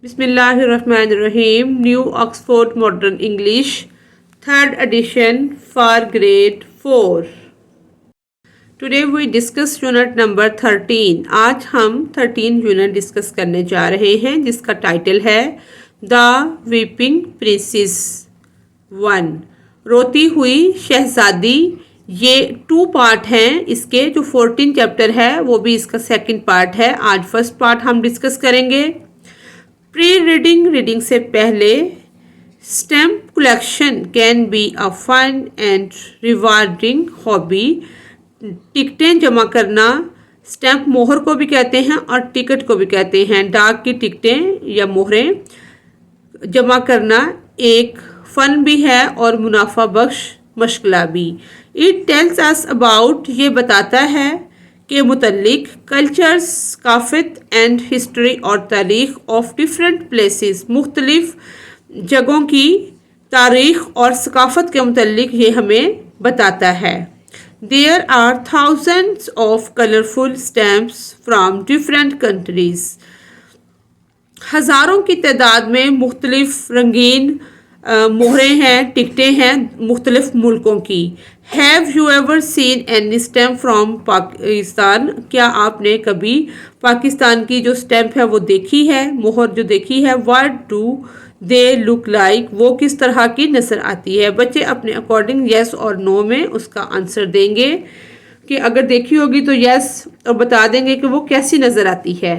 Bismillahirrahmanirrahim. New Oxford Modern English, 3rd edition for grade 4. Today we discuss unit number 13. आज हम 13 unit discuss करने जा रहे हैं जिसका टाइटल है द वीपिंग प्रिंसेस 1, रोती हुई शहजादी। ये 2 पार्ट हैं इसके, जो 14 चैप्टर है वो भी इसका सेकंड पार्ट है। आज फर्स्ट पार्ट हम डिस्कस करेंगे। प्री रीडिंग, रीडिंग से पहले। Stamp collection can be a fun and rewarding hobby. टिकटें जमा करना, स्टैम्प मोहर को भी कहते हैं और टिकट को भी कहते हैं। डाक की टिकटें या मोहरें जमा करना एक फ़न भी है और मुनाफा बख्श मशगला भी। इट टेल्स अस अबाउट, ये बताता है के मुतल्लिक कल्चर्स, सकाफ़त एंड हिस्ट्री और तारीख़ ऑफ डिफरेंट प्लेसेस, मुख्तलिफ जगहों की तारीख़ और सकाफ़त के मुतल्लिक ये हमें बताता है। There are thousands of colourful stamps from different countries. हज़ारों की तादाद में मुख्तलिफ रंगीन मोहरें हैं, टिकटें हैं मुख्तलिफ मुल्कों की। Have you ever seen any stamp from Pakistan? क्या आपने कभी पाकिस्तान की जो स्टैम्प है वो देखी है, मोहर जो देखी है? What do they look like? वो किस तरह की नज़र आती है? बच्चे अपने अकॉर्डिंग येस और नो में उसका आंसर देंगे कि अगर देखी होगी तो येस, और बता देंगे कि वो कैसी नज़र आती है।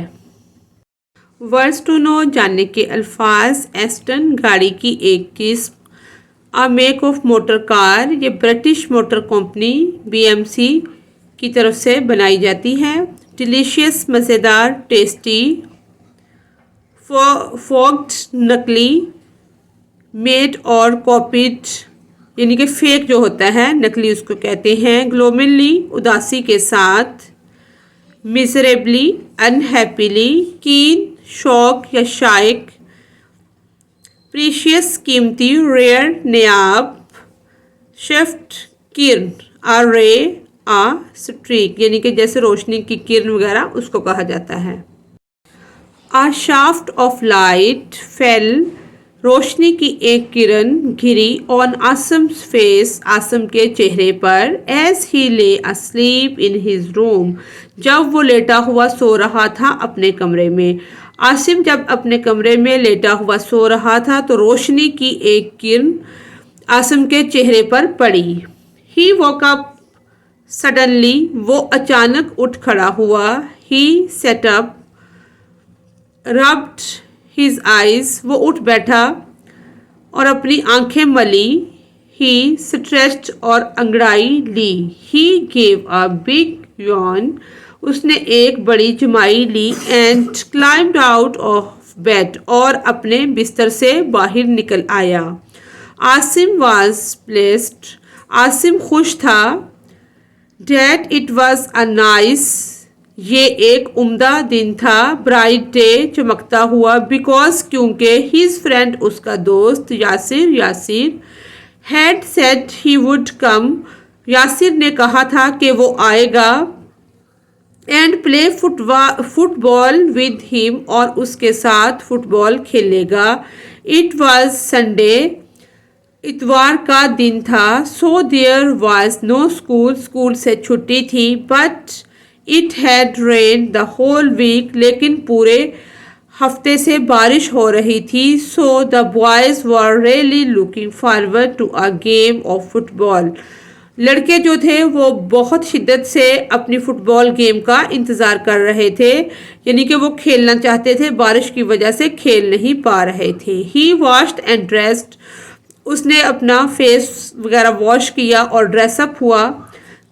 वर्ड्स टू नो, जानने के अल्फाज। एस्टन, गाड़ी की एक किस्म। A make of motor car, ये ब्रिटिश मोटर कंपनी BMC की तरफ से बनाई जाती है। डिलीशियस, मज़ेदार, टेस्टी। फोक्ड, नकली। मेड और कॉपीड, यानी कि फेक जो होता है नकली उसको कहते हैं। ग्लोमिनली, उदासी के साथ। Miserably, unhappily. कीन, शौक या शाइक। प्रीशियस, कीमती, रेयर, नायाब। शिफ्ट, किरण, आ रे, आ स्ट्रीक, यानी कि जैसे रोशनी की किरण वगैरह उसको कहा जाता है। आ शाफ्ट ऑफ लाइट फेल, रोशनी की एक किरण गिरी। ऑन आसम्स फेस, आसम के चेहरे पर। एज ही ले अस्लीप इन हिज रूम, जब वो लेटा हुआ सो रहा था अपने कमरे में। आसिम जब अपने कमरे में लेटा हुआ सो रहा था तो रोशनी की एक किरण आसिम के चेहरे पर पड़ी। ही वॉक अप सडनली, वो अचानक उठ खड़ा हुआ। He sat up, rubbed his eyes, वो उठ बैठा और अपनी आंखें मली। ही स्ट्रेच्ड, और अंगड़ाई ली। He gave a big yawn, उसने एक बड़ी जमाई ली। And climbed out of bed, और अपने बिस्तर से बाहर निकल आया। आसिम वाज प्लेस्ड, आसिम खुश था। That it was a nice, ये एक उम्दा दिन था। ब्राइट डे, चमकता हुआ। बिकॉज, क्योंकि। हिज फ्रेंड, उसका दोस्त। Yasir had said he would come, Yasir ने कहा था कि वो आएगा। And play football with him, और उसके साथ फुटबॉल खेलेगा। इट वॉज संडे, इतवार का दिन था। So there was no school, school से छुट्टी थी। But it had rain the whole week, लेकिन पूरे हफ्ते से बारिश हो रही थी। So the boys were really looking forward to a game of football, लड़के जो थे वो बहुत शिद्दत से अपनी फुटबॉल गेम का इंतज़ार कर रहे थे, यानी कि वो खेलना चाहते थे, बारिश की वजह से खेल नहीं पा रहे थे। ही वॉश्ड एंड ड्रेस्ड, उसने अपना फेस वगैरह वॉश किया और ड्रेसअप हुआ,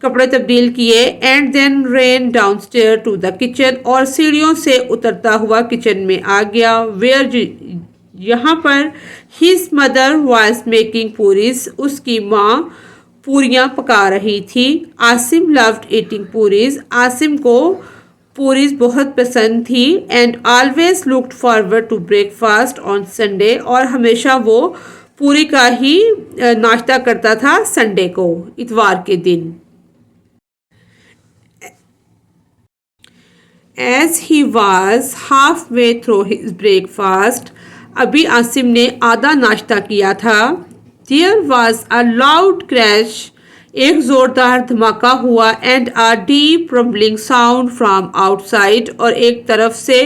कपड़े तब्दील किए। And then ran downstair to the kitchen, और सीढ़ियों से उतरता हुआ किचन में आ गया। वेयर, यहाँ पर। His mother was making puris, उसकी माँ पूरियाँ पका रही थी। आसिम लव्ड ईटिंग पूरीज, आसिम को पूरीज बहुत पसंद थी। And always looked forward to breakfast on Sunday, और हमेशा वो पूरी का ही नाश्ता करता था संडे को, इतवार के दिन। As he was halfway through his breakfast, अभी आसिम ने आधा नाश्ता किया था. There was a loud crash, एक जोरदार धमाका हुआ, and a deep rumbling sound from outside, और एक तरफ से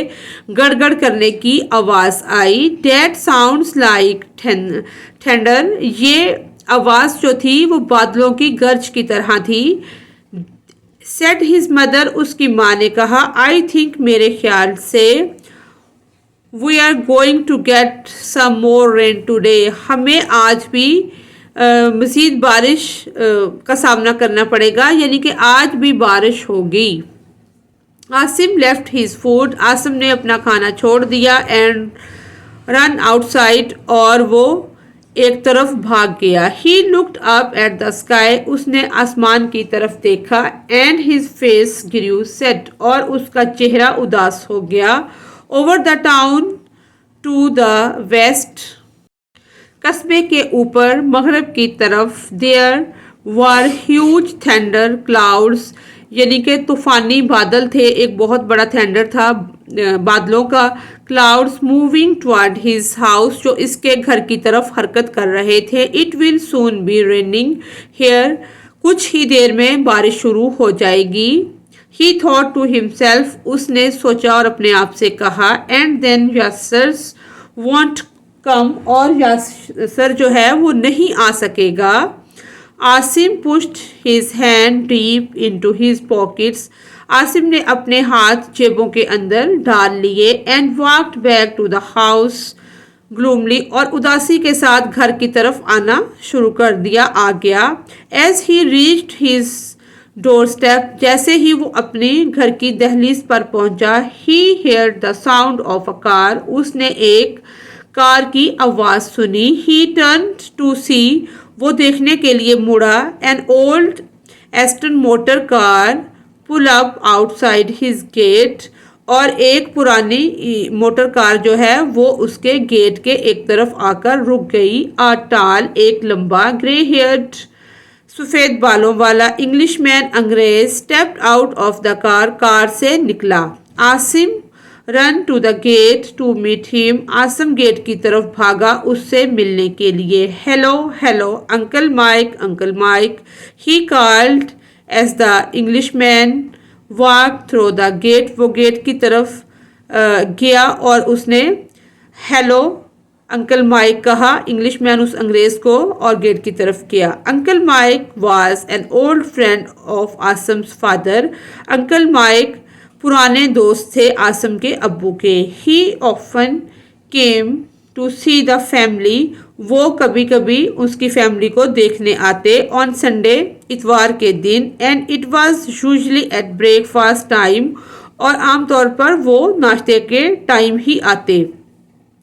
गड़गड़ करने की आवाज़ आई. That sounds like thunder, ये आवाज़ जो थी वो बादलों की गर्ज की तरह थी. Said his mother, उसकी माँ ने कहा. I think, मेरे ख्याल से, we are going to get some more rain today, हमें आज भी मज़ीद बारिश का सामना करना पड़ेगा, यानी कि आज भी बारिश होगी. Asim left his food, Asim ने अपना खाना छोड़ दिया, and run outside, और वो एक तरफ भाग गया. He looked up at the sky, उसने आसमान की तरफ देखा. And his face grew sad, और उसका चेहरा उदास हो गया. Over the town to the west, कस्बे के ऊपर मगरब की तरफ, there were huge thunder clouds, यानी कि तूफानी बादल थे, एक बहुत बड़ा थंडर था बादलों का. Clouds moving toward his house, जो इसके घर की तरफ हरकत कर रहे थे. It will soon be raining here, कुछ ही देर में बारिश शुरू हो जाएगी. ही थॉट टू हिमसेल्फ, उसने सोचा और अपने आप से कहा. And then Yasir's won't come, और यासर जो है वो नहीं आ सकेगा. Asim pushed his hand deep into his pockets, Asim ने अपने हाथ जेबों के अंदर डाल लिए. And walked back to the house gloomily, और उदासी के साथ घर की तरफ आना शुरू कर दिया, आ गया. As he reached his doorstep, जैसे ही वो अपने घर की दहलीज पर पहुंचा. He heard the sound of a car, उसने एक कार की आवाज़ सुनी. ही टर्न्ड टू सी, वो देखने के लिए मुड़ा. An old Aston motor car pull up outside his gate, और एक पुरानी मोटर कार जो है वो उसके गेट के एक तरफ आकर रुक गई. आ टाल, एक लंबा ग्रे हेयर्ड, सफ़ेद बालों वाला इंग्लिशमैन अंग्रेज stepped out of the car, car से निकला. Asim run to the gate to meet him, Asim gate की तरफ भागा उससे मिलने के लिए. Hello hello uncle Mike, uncle Mike, he called as the Englishman walk through the gate, वो गेट की तरफ गया और उसने हेलो अंकल माइक कहा. इंग्लिशमैन उस अंग्रेज को, और गेट की तरफ गया. Uncle Mike was an old friend of Asim's father, uncle Mike पुराने दोस्त थे आसिम के अब्बू के. He often came to see the family, वो कभी कभी उसकी फैमिली को देखने आते. ऑन संडे, इतवार के दिन. And it was usually at breakfast time, और आमतौर पर वो नाश्ते के टाइम ही आते.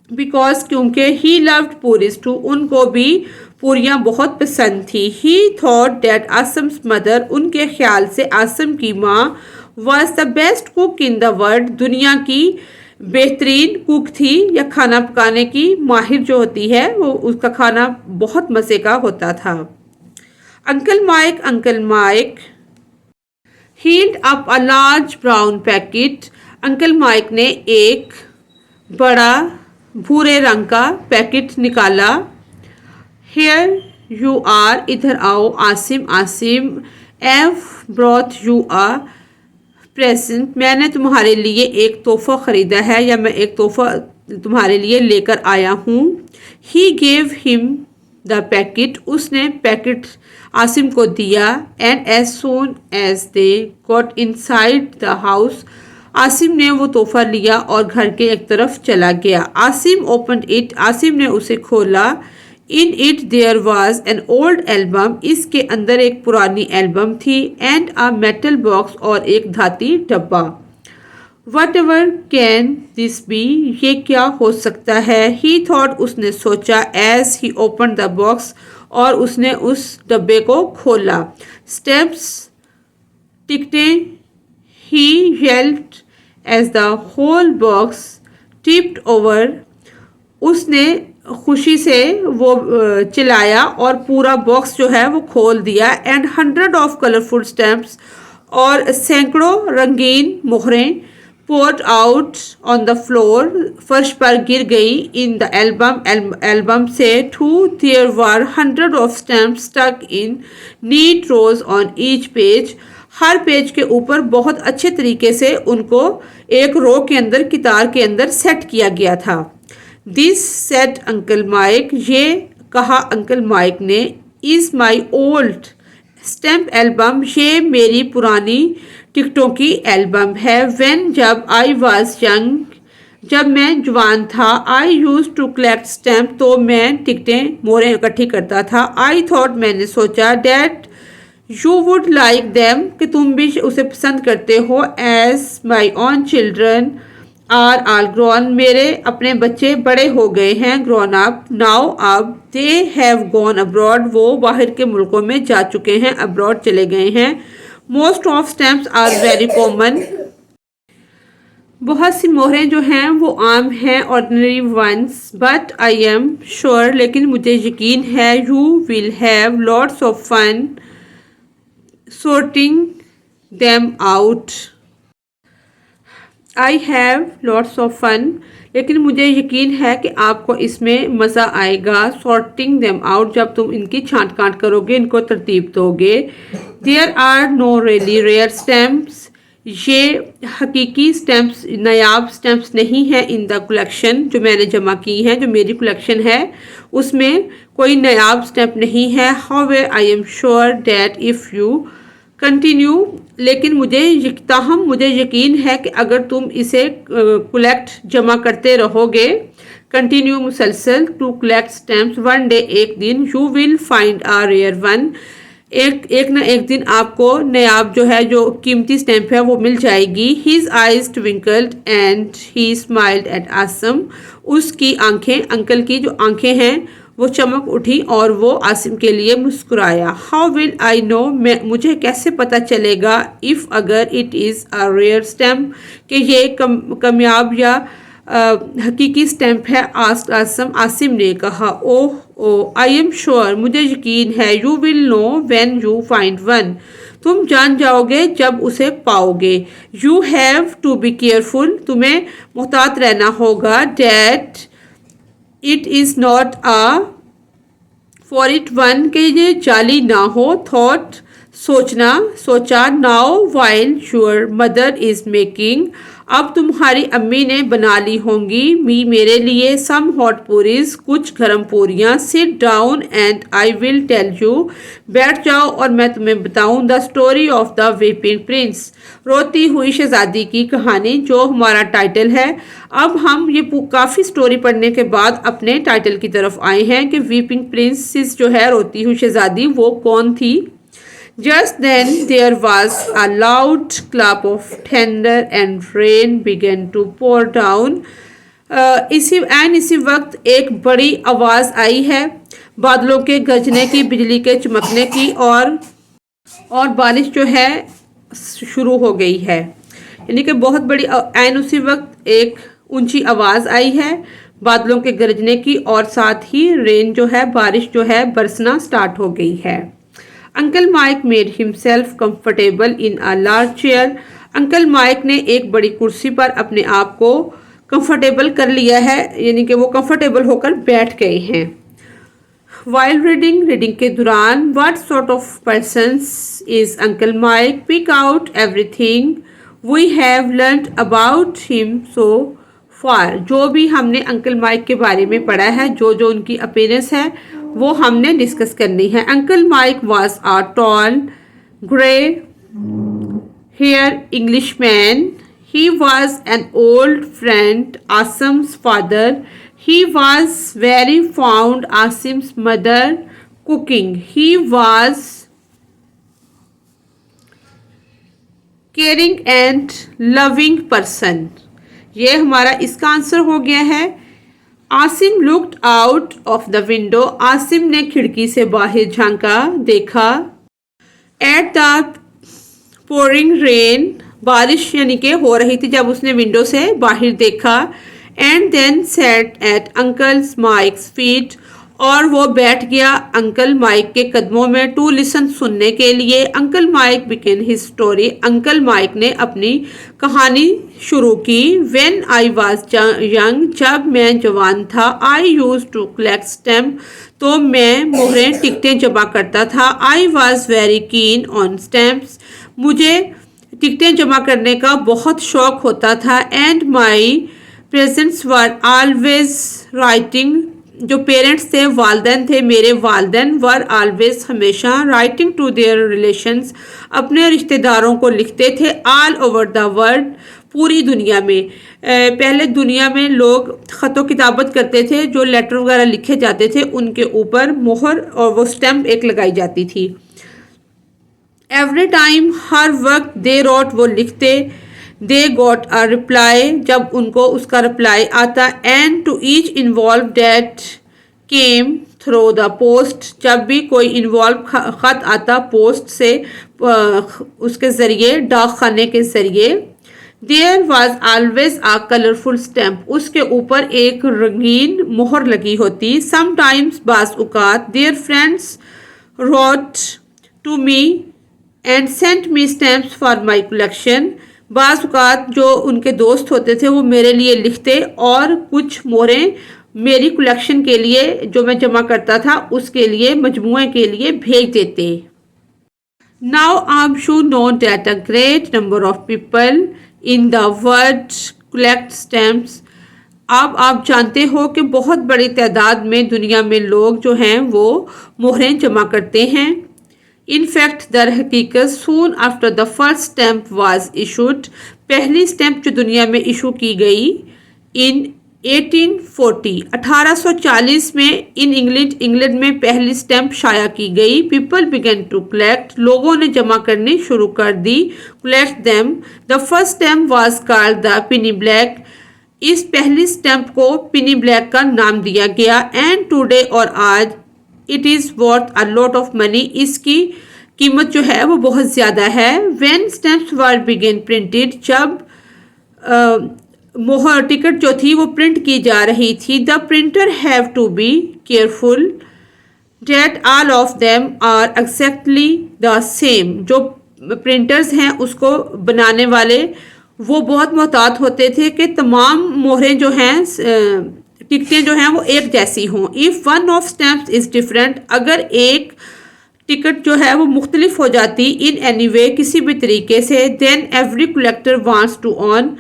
बिकॉज, क्योंकि ही लव्ड पूरीज टू, उनको भी पूरियाँ बहुत पसंद थी. ही थॉट दैट आसिम्स मदर, उनके ख्याल से आसिम की माँ was the best cook in the world, दुनिया की बेहतरीन कुक थी, या खाना पकाने की माहिर जो होती है, वो उसका खाना बहुत मज़े का होता था. Uncle Mike held up a large brown packet, uncle Mike ने एक बड़ा भूरे रंग का पैकेट निकाला. हेयर यू आर, इधर आओ. आसिम एव ब्रॉथ यू आ प्रेजेंट, मैंने तुम्हारे लिए एक तोहफा ख़रीदा है, या मैं एक तोहफा तुम्हारे लिए लेकर आया हूँ. He gave him the packet, उसने पैकेट आसिम को दिया. And as soon as they got inside the house, Asim ने वो तोहफा लिया और घर के एक तरफ चला गया. आसिम ओपनड इट, आसिम ने उसे खोला. In it there was an old album, इसके अंदर एक पुरानी एल्बम थी. एंड अ मेटल बॉक्स, और एक धाती डब्बा. Whatever can this be, ये क्या हो सकता है. ही थॉट, उसने सोचा. As he open the box, और उसने उस डब्बे को खोला. स्टेप्स टिकटे, he yelled as the whole box tipped over, उसने खुशी से वो चिल्लाया और पूरा बॉक्स जो है वो खोल दिया. एंड 100 ऑफ कलरफुल स्टैम्प्स, और सैकड़ों रंगीन मोहरें poured out on the floor, फर्श पर गिर गई. In the album से too there were hundreds of stamps stuck in neat rows on each page. Her page के ऊपर बहुत अच्छे तरीके से उनको एक रो के अंदर कितार के अंदर सेट किया गया था. This said Uncle Mike, ये कहा अंकल माइक ने, is my old stamp album, ये मेरी पुरानी टिकटों की एल्बम है. When जब I was young, जब मैं जवान था, I used to collect stamp, तो मैं टिकटें मोहरें इकट्ठी करता था. I thought, मैंने सोचा, that you would like them, कि तुम भी उसे पसंद करते हो. As my own children are all grown, मेरे अपने बच्चे बड़े हो गए हैं, grown up. Now अब they have gone abroad, वो बाहर के मुल्कों में जा चुके हैं, abroad चले गए हैं. Most of stamps are very common, बहुत सी मोहरें जो हैं वो आम हैं, ordinary ones. But I am sure, लेकिन मुझे यकीन है, you will have lots of fun sorting them out. I have lots of fun, लेकिन मुझे यकीन है कि आपको इसमें मज़ा आएगा. sorting them out, जब तुम इनकी छांट कांट करोगे, इनको तरतीब दोगे. there are no really rare stamps, ये हकीकी स्टैम्प्स, नायाब स्टैम्प्स नहीं है. इन द कलेक्शन, जो मैंने जमा की हैं, जो मेरी कलेक्शन है, उसमें कोई नायाब स्टैम्प नहीं है. however I am sure that if you continue, लेकिन मुझे यकीन है कि अगर तुम इसे कलेक्ट जमा करते रहोगे, कंटिन्यू मुसलसल, to collect stamps, one day एक दिन, you will find a rare one, एक ना एक दिन आपको नायाब जो है, जो कीमती स्टैम्प है, वो मिल जाएगी. His eyes twinkled and he smiled at Asim, उसकी आंखें, अंकल की जो आंखें हैं वो चमक उठी और वो आसिम के लिए मुस्कुराया. How will I know, मुझे कैसे पता चलेगा, if अगर it is a rare stamp, कि ये कामयाब या हकीकी स्टैम्प है. आसिम ने कहा. ओह आई एम श्योर, मुझे यकीन है. You will know when you find one, तुम जान जाओगे जब उसे पाओगे. You have to be careful, तुम्हें मुहतात रहना होगा. That it is not a forged one, के ये जाली ना हो. थॉट, सोचा. Now while your mother is making, अब तुम्हारी अम्मी ने बना ली होंगी, मेरे लिए, सम हॉट पूरीज, कुछ गर्म पूरियाँ. Sit down and I will tell you, बैठ जाओ और मैं तुम्हें बताऊँ. The story of the weeping prince, रोती हुई शहजादी की कहानी, जो हमारा टाइटल है. अब हम ये काफ़ी स्टोरी पढ़ने के बाद अपने टाइटल की तरफ आए हैं कि वीपिंग प्रिंसेस जो है, रोती हुई शहजादी, वो कौन थी. Just then there was a loud clap of thunder and rain began to pour down. इसी वक्त एक बड़ी आवाज़ आई है, बादलों के गरजने की, बिजली के चमकने की, और बारिश जो है शुरू हो गई है. यानी कि बहुत बड़ी, उसी वक्त एक ऊंची आवाज़ आई है, बादलों के गरजने की, और साथ ही रेन जो है, बारिश जो है, बरसना स्टार्ट हो गई है. Uncle mic made himself comfortable in a large chair, uncle Mike ने एक बड़ी कुर्सी पर अपने आप को कंफर्टेबल कर लिया है, यानी कि वो कंफर्टेबल होकर बैठ गए हैं. वाइल रीडिंग के दौरान, what sort of persons is uncle Mike, pick out everything we have learned about him so far, जो भी हमने अंकल माइक के बारे में पढ़ा है, जो उनकी अपीयरेंस है, वो हमने डिस्कस करनी है. Uncle Mike was a tall grey hair English man, he was an old friend Asim's father, he was very fond Asim's mother cooking, he was caring and loving person. ये हमारा इसका आंसर हो गया है. Asim looked out of the window, Asim ने खिड़की से बाहर झांका, देखा. एट द पोरिंग रेन, बारिश यानी कि हो रही थी जब उसने विंडो से बाहर देखा. And then sat at uncle Mike's feet, اور وہ بیٹھ گیا انکل مائک کے قدموں میں ٹو لسن سننے کے لیے. انکل مائک بگن ہز اسٹوری. انکل مائک نے اپنی کہانی شروع کی. وین آئی واز ینگ, جب میں جوان تھا. آئی یوز ٹو کلیکٹ اسٹیمپ, تو میں مہریں ٹکٹیں جمع کرتا تھا. I was very keen on stamps, مجھے ٹکٹیں جمع کرنے کا بہت شوق ہوتا تھا. And my parents were always writing, جو پیرنٹس تھے والدین تھے میرے والدین, ور آلویز ہمیشہ, رائٹنگ ٹو دیئر ریلیشنز, اپنے رشتہ داروں کو لکھتے تھے. آل اوور دا ورلڈ, پوری دنیا میں. پہلے دنیا میں لوگ خط و کتابت کرتے تھے, جو لیٹر وغیرہ لکھے جاتے تھے ان کے اوپر مہر اور وہ اسٹیمپ ایک لگائی جاتی تھی. ایوری ٹائم, ہر وقت, دے روٹ, وہ لکھتے, دے گوٹ اے رپلائی, جب ان کو اس کا رپلائی آتا. And to each envelope that came through the post, جب بھی کوئی انوالو خط آتا پوسٹ سے, اس کے ذریعے, ڈاک خانے کے ذریعے. There was always a colourful stamp, اس کے اوپر ایک رنگین مہر لگی ہوتی. سم ٹائمس, بعض اوقات, their friends wrote to me and sent me stamps for my collection, بعض اوقات جو ان کے دوست ہوتے تھے وہ میرے لیے لکھتے اور کچھ مہریں میری کلیکشن کے لیے جو میں جمع کرتا تھا اس کے لیے, مجموعے کے لیے بھیج دیتے. Now I'm sure know that a great number of people in the world collect stamps. اب آپ جانتے ہو کہ بہت بڑی تعداد میں دنیا میں لوگ جو ہیں وہ مہریں جمع کرتے ہیں. In fact, در حقیقت, soon after the first stamp was issued, پہلی اسٹیمپ جو دنیا میں ایشو کی گئی in 1840, 1840 میں ان انگلینڈ میں پہلی اسٹیمپ شائع کی گئی. People began to collect, لوگوں نے جمع کرنی شروع کر دی. Collect them. The first stamp was called the penny black. اس پہلی اسٹیمپ کو پینی بلیک کا نام دیا گیا. And today, اور آج, it is worth a lot of money. اس کی قیمت جو ہے وہ بہت زیادہ ہے. When stamps were began printed, جب مہر ٹکٹ جو تھی وہ پرنٹ کی جا رہی تھی. The printer have to be careful that all of them are exactly the same. جو پرنٹرز ہیں اس کو بنانے والے وہ بہت محتاط ہوتے تھے کہ تمام مہریں جو ہیں, ٹکٹیں جو ہیں وہ ایک جیسی ہوں. If one of stamps is different, اگر ایک ٹکٹ جو ہے وہ مختلف ہو جاتی in any way, کسی بھی طریقے سے, then every collector wants to own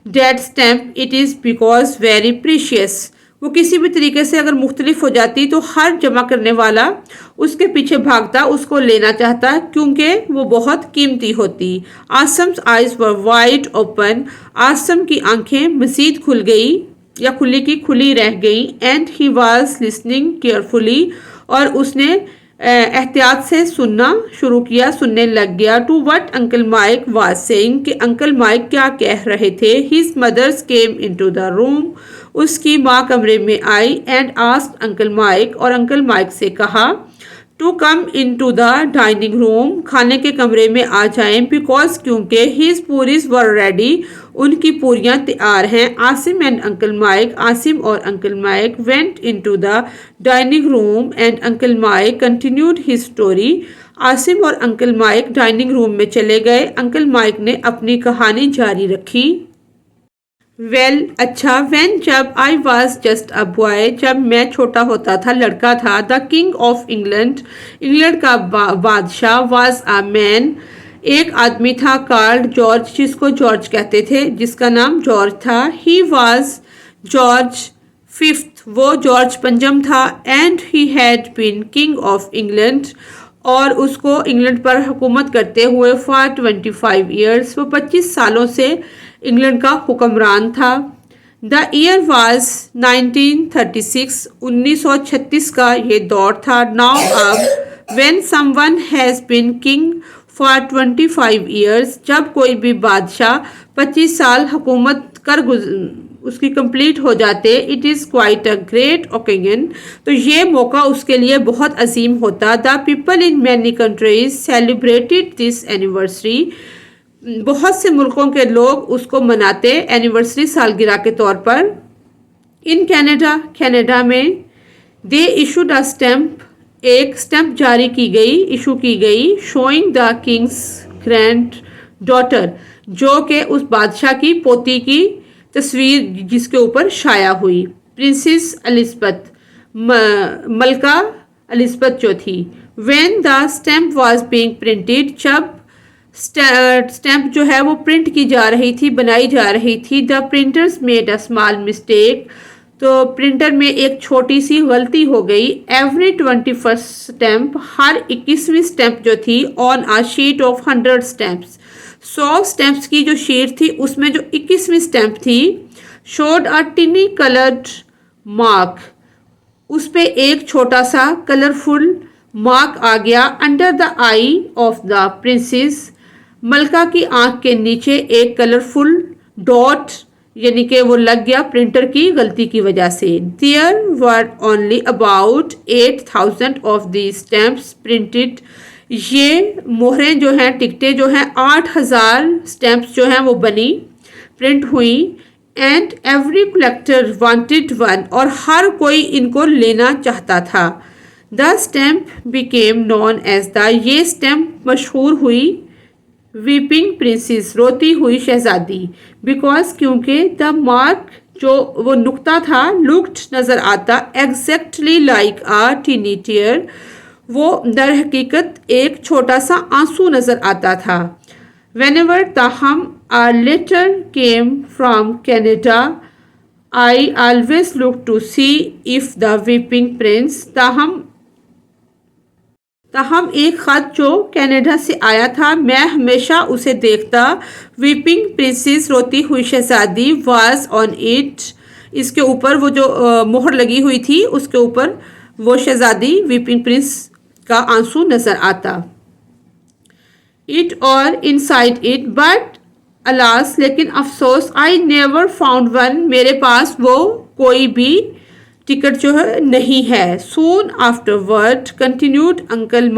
that stamp. It is because very precious. وہ کسی بھی طریقے سے اگر مختلف ہو جاتی تو ہر جمع کرنے والا اس کے پیچھے بھاگتا, اس کو لینا چاہتا کیونکہ وہ بہت قیمتی ہوتی. آسم's eyes were wide open. آسم کی آنکھیں مزید کھل گئی یا کھلی کی کھلی رہ گئی. And he was listening carefully, اور اس نے احتیاط سے سننا شروع کیا, سننے لگ گیا. To what Uncle Mike was saying, کہ انکل مائک کیا کہہ رہے تھے. His mother came into the room. اس کی ماں کمرے میں آئی. And asked Uncle Mike, اور انکل مائک سے کہا to come into the dining room, کھانے کے کمرے میں آ جائیں. Because کیونکہ his puris were ready, ان کی پوریاں تیار ہیں. Asim and Uncle Mike, Asim اور Uncle Mike went into the dining room and Uncle Mike continued his story. Asim اور Uncle Mike ڈائننگ روم میں چلے گئے. Uncle Mike نے اپنی کہانی جاری رکھی. ویل اچھا. وین جب I was just a boy, جب میں چھوٹا ہوتا تھا, لڑکا تھا. The king of England, England کا بادشاہ. واز اے مین, ایک آدمی تھا. کارلڈ جارج, جس کو جارج کہتے تھے, جس کا نام جارج تھا. ہی واز جارج ففتھ, وہ جارج پنجم تھا. And he had been king of England, اور اس کو انگلینڈ پر حکومت کرتے ہوئے فار 25 ایئرس, وہ 25 سالوں سے انگلینڈ کا حکمران تھا. دا ایئر واز 1936, 1936 کا یہ دور تھا. ناؤ اب when some one has been king for 25 years, جب کوئی بھی بادشاہ 25 سال حکومت کر اس کی کمپلیٹ ہو جاتے. It is quite a great occasion, تو یہ موقع اس کے لیے بہت عظیم ہوتا. The people in many countries celebrated this anniversary, بہت سے ملکوں کے لوگ اس کو مناتے اینیورسری, سالگرہ کے طور پر. ان کینیڈا, کینیڈا میں दे इशूड अ स्टैम्प, एक स्टैम्प जारी की गई, इशू की गई, showing the Kings grand daughter, जो कि उस बादशाह की पोती की तस्वीर जिसके ऊपर शाया हुई। प्रिंसेस एलिजाबेथ, मलका एलिजाबेथ जो थी। When the stamp was being printed, जब स्टैम्प जो है वो प्रिंट की जा रही थी, बनाई जा रही थी। The printers made a small mistake, तो प्रिंटर में एक छोटी सी गलती हो गई। एवरी 21st स्टैम्प, हर 21वीं स्टैम्प जो थी, on a sheet of 100 stamps, 100 stamps की जो शीट थी उसमें जो 21वीं स्टैम्प थी, शोड अ टिनी कलर्ड मार्क, उस पे एक छोटा सा कलरफुल मार्क आ गया। Under the I of the princess, मलका की आंख के नीचे एक कलरफुल डॉट यानी कि वो लग गया प्रिंटर की गलती की वजह से। There were only about 8,000 of the stamps printed, ये मोहरें जो हैं, टिकटें जो हैं, 8,000 स्टैम्प्स जो हैं वो बनी, प्रिंट हुई। And every collector wanted one, और हर कोई इनको लेना चाहता था। The stamp became known as the, ये स्टैम्प मशहूर हुई वीपिंग प्रिंसेस, रोती हुई शहजादी। बिकॉज, क्योंकि द मार्क जो वो नुक्ता था, लुक्ड नज़र आता exactly like a tiny tear, वो दर हकीकत एक छोटा सा आंसू नज़र आता था। Whenever ताहम a letter came from Canada, I always looked to see if the weeping prince, ताहम एक ख़त जो कनाडा से आया था, मैं हमेशा उसे देखता। वीपिंग प्रिंसेस, रोती हुई शहजादी, वाज ऑन इट, इसके ऊपर वो जो मोहर लगी हुई थी उसके ऊपर वो शहजादी वीपिंग प्रिंस का आंसू नज़र आता। इट और इनसाइड इट, बट अलास, लेकिन अफसोस, आई नेवर फाउंड वन, मेरे पास वो कोई भी टिकट जो है नहीं है। सून आफ्टरवर्ड कंटिन्यूड अंकल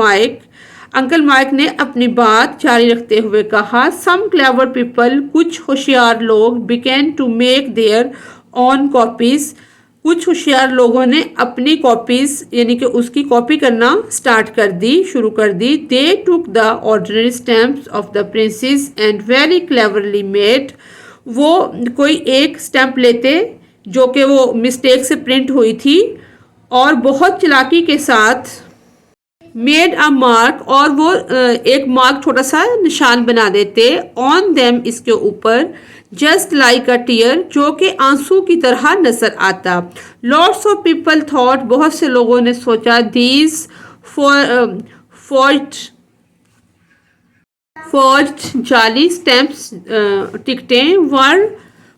माइक ने अपनी बात जारी रखते हुए कहा, सम क्लेवर पीपल, कुछ होशियार लोग, began to make their own copies, कुछ होशियार लोगों ने अपनी कॉपीज यानी कि उसकी कॉपी करना स्टार्ट कर दी, शुरू कर दी। They took the ordinary stamps of the princes and very cleverly made, वो कोई एक स्टैम्प लेते जो कि वो मिस्टेक से प्रिंट हुई थी और बहुत चालाकी के साथ मेड अ मार्क, और वो एक मार्क छोटा सा निशान बना देते ऑन देम, इसके ऊपर, जस्ट लाइक अ टीयर, जो कि आंसू की तरह नजर आता। लॉट्स ऑफ पीपल थॉट, बहुत से लोगों ने सोचा, दीज फॉर्ज्ड जाली स्टैम्प्स, टिकटें, वर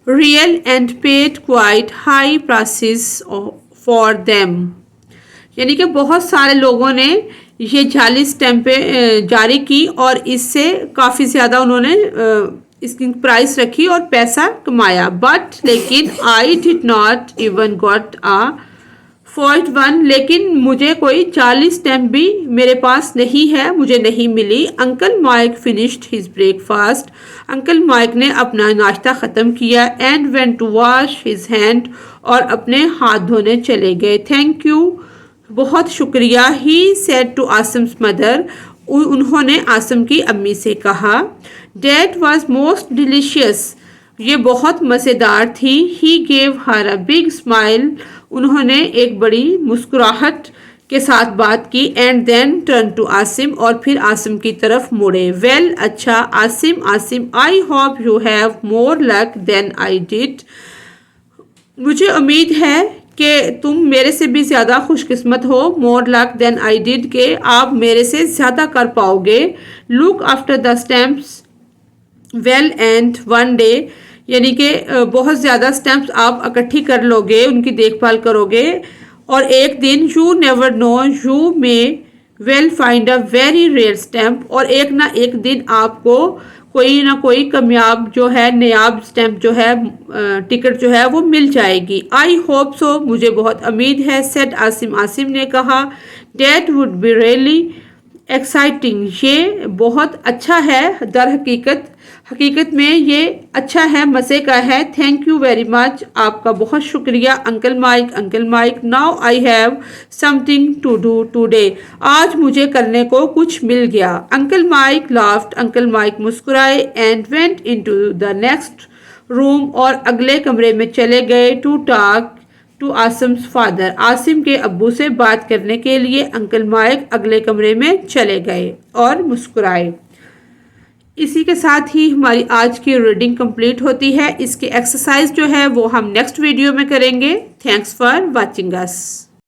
real and paid quite high prices for them, यानी कि बहुत सारे लोगों ने ये जाली स्टैम्पें जारी की और इससे काफ़ी ज़्यादा उन्होंने इसकी प्राइस रखी और पैसा कमाया। बट लेकिन I did not even got a forged one, लेकिन मुझे कोई जाली स्टैम्प भी मेरे पास नहीं है, मुझे नहीं मिली। Uncle Mike finished his breakfast, uncle Mike ने अपना नाश्ता ख़त्म किया। And went to wash his hand, और अपने हाथ धोने चले गए। थैंक यू, बहुत शुक्रिया। ही सेड टू आसम्स मदर, उन्होंने आसम की अम्मी से कहा। डैट वॉज मोस्ट डिलीशियस, ये बहुत मज़ेदार थी। He gave her a big smile, उन्होंने एक बड़ी मुस्कुराहट के साथ बात की। And then turn to Asim, और फिर आसिम की तरफ मुड़े। वेल, अच्छा Asim, I hope you have more luck than I did, मुझे उम्मीद है कि तुम मेरे से भी ज़्यादा खुशकिस्मत हो। मोर लक देन आई डिड, के आप मेरे से ज़्यादा कर पाओगे। Look after the stamps well and one day, यानी कि बहुत ज़्यादा स्टैम्प्स आप इकट्ठी कर लोगे, उनकी देखभाल करोगे, और एक दिन you never know you may well find a very rare stamp, और एक ना एक दिन आपको कोई ना कोई कामयाब जो है नायाब स्टैम्प जो है टिकट जो है वो मिल जाएगी। आई होप सो, मुझे बहुत उम्मीद है। सेड आसिम ने कहा। That would be really exciting, ये बहुत अच्छा है, दर हकीकत में ये अच्छा है, मज़े का है। थैंक यू वेरी मच, आपका बहुत शुक्रिया uncle Mike. Now I have something to do today, आज मुझे करने को कुछ मिल गया। Uncle Mike laughed, uncle Mike मुस्कुराए, and went into the next room, और अगले कमरे में चले गए, to talk to Asim's father, Asim के अब्बू से बात करने के लिए अंकल माइक अगले कमरे में चले गए और मुस्कुराए। इसी के साथ ही हमारी आज की रीडिंग कंप्लीट होती है। इसकी एक्सरसाइज जो है वो हम नेक्स्ट वीडियो में करेंगे। Thanks for watching us.